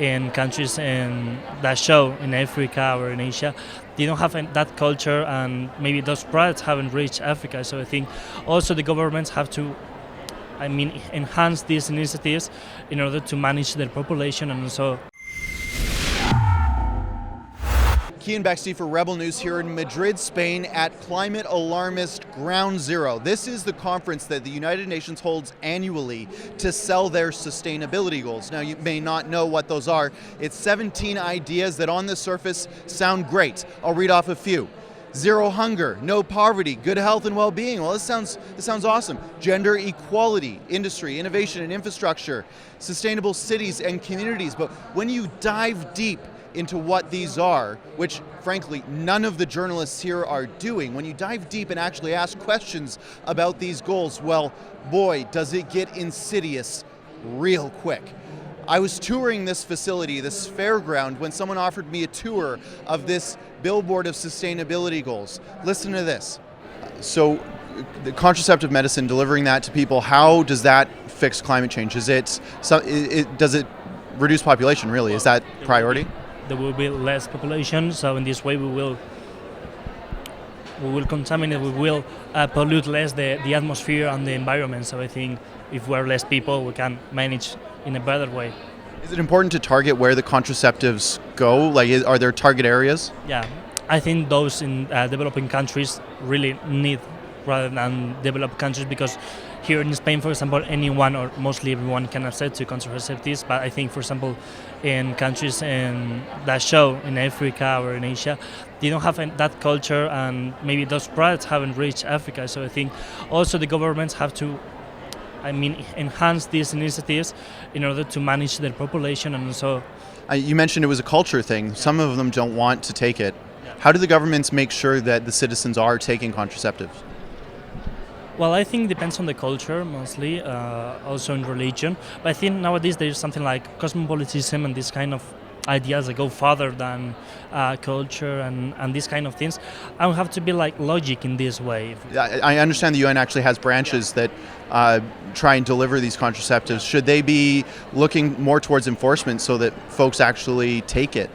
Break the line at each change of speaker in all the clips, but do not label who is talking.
in countries that show in Africa or in Asia, they don't have that culture, and maybe those products haven't reached Africa. So I think also the governments have to, enhance these initiatives in order to manage their population and also.
Keean Bexte for Rebel News here in Madrid, Spain at Climate Alarmist Ground Zero. This is the conference that the United Nations holds annually to sell their sustainability goals. Now, you may not know what those are. It's 17 ideas that on the surface sound great. I'll read off a few. Zero hunger, no poverty, good health and well-being. Well, this sounds awesome. Gender equality, industry, innovation and infrastructure, sustainable cities and communities. But when you dive deep into what these are, which frankly none of the journalists here are doing, when you dive deep and actually ask questions about these goals, well, boy, does it get insidious real quick. I was touring this facility, this fairground, when someone offered me a tour of this billboard of sustainability goals. Listen to this. So the contraceptive medicine, delivering that to people, how does that fix climate change? Does it reduce population, really? Is that priority?
There will be less population, so in this way we will contaminate, we will pollute less the atmosphere and the environment. So I think if we're less people, we can manage in a better way.
Is it important to target where the contraceptives go? Like, are there target areas?
Yeah, I think those in developing countries really need rather than developed countries, because here in Spain, for example, anyone or mostly everyone can access to contraceptives. But I think, for example, in countries that show in Africa or in Asia, they don't have that culture, and maybe those products haven't reached Africa. So I think also the governments have to, enhance these initiatives in order to manage their population and also.
You mentioned it was a culture thing. Some of them don't want to take it.
Yeah.
How do the governments make sure that the citizens are taking contraceptives?
Well, I think it depends on the culture mostly, also in religion. But I think nowadays there's something like cosmopolitanism and these kind of ideas that go farther than culture and these kind of things. I don't have to be like logic in this way.
I understand the UN actually has branches that try and deliver these contraceptives. Should they be looking more towards enforcement so that folks actually take it?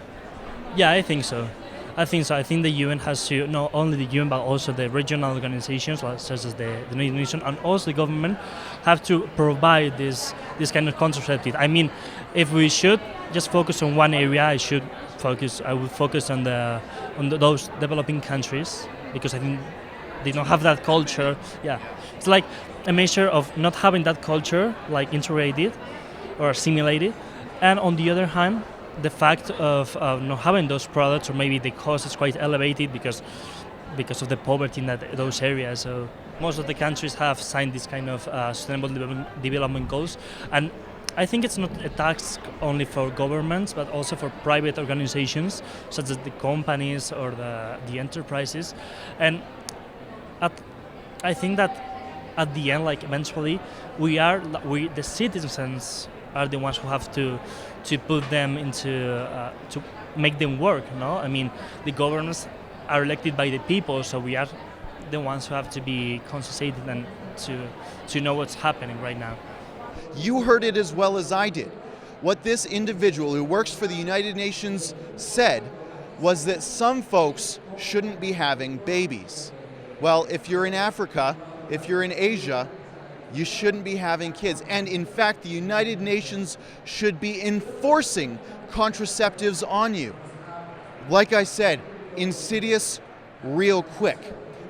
Yeah, I think so. I think the UN has to, not only the UN, but also the regional organizations, such as the United Nations, and also the government, have to provide this kind of contraceptive. I mean, if we should just focus on one area, I would focus on those developing countries, because I think they don't have that culture. Yeah, it's like a measure of not having that culture, like integrated or assimilated, and on the other hand, the fact of not having those products, or maybe the cost is quite elevated because of the poverty in those areas. So most of the countries have signed this kind of sustainable development goals, and I think it's not a task only for governments, but also for private organizations such as the companies or the enterprises. And I think that at the end, like eventually, the citizens are the ones who have to put them into to make them work. No, I mean, the governments are elected by the people, so we are the ones who have to be conscientious and to know what's happening right now.
You heard it as well as I did. What this individual who works for the United Nations said was that some folks shouldn't be having babies. Well, if you're in Africa, if you're in Asia, you shouldn't be having kids. And in fact, the United Nations should be enforcing contraceptives on you. Like I said, insidious real quick.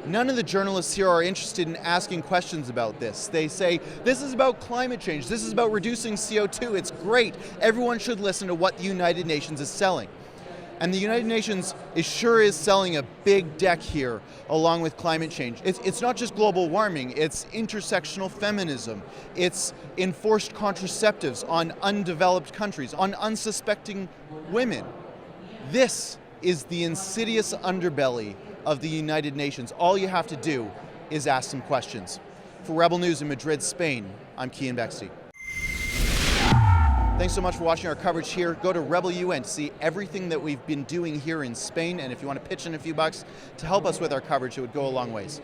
None of the journalists here are interested in asking questions about this. They say, this is about climate change, this is about reducing CO2, it's great. Everyone should listen to what the United Nations is selling. And the United Nations is selling a big deck here along with climate change. It's not just global warming, it's intersectional feminism, it's enforced contraceptives on undeveloped countries, on unsuspecting women. This is the insidious underbelly of the United Nations. All you have to do is ask some questions. For Rebel News in Madrid, Spain, I'm Keean Bexte. Thanks so much for watching our coverage here. Go to Rebel UN to see everything that we've been doing here in Spain, and if you want to pitch in a few bucks to help us with our coverage, it would go a long ways.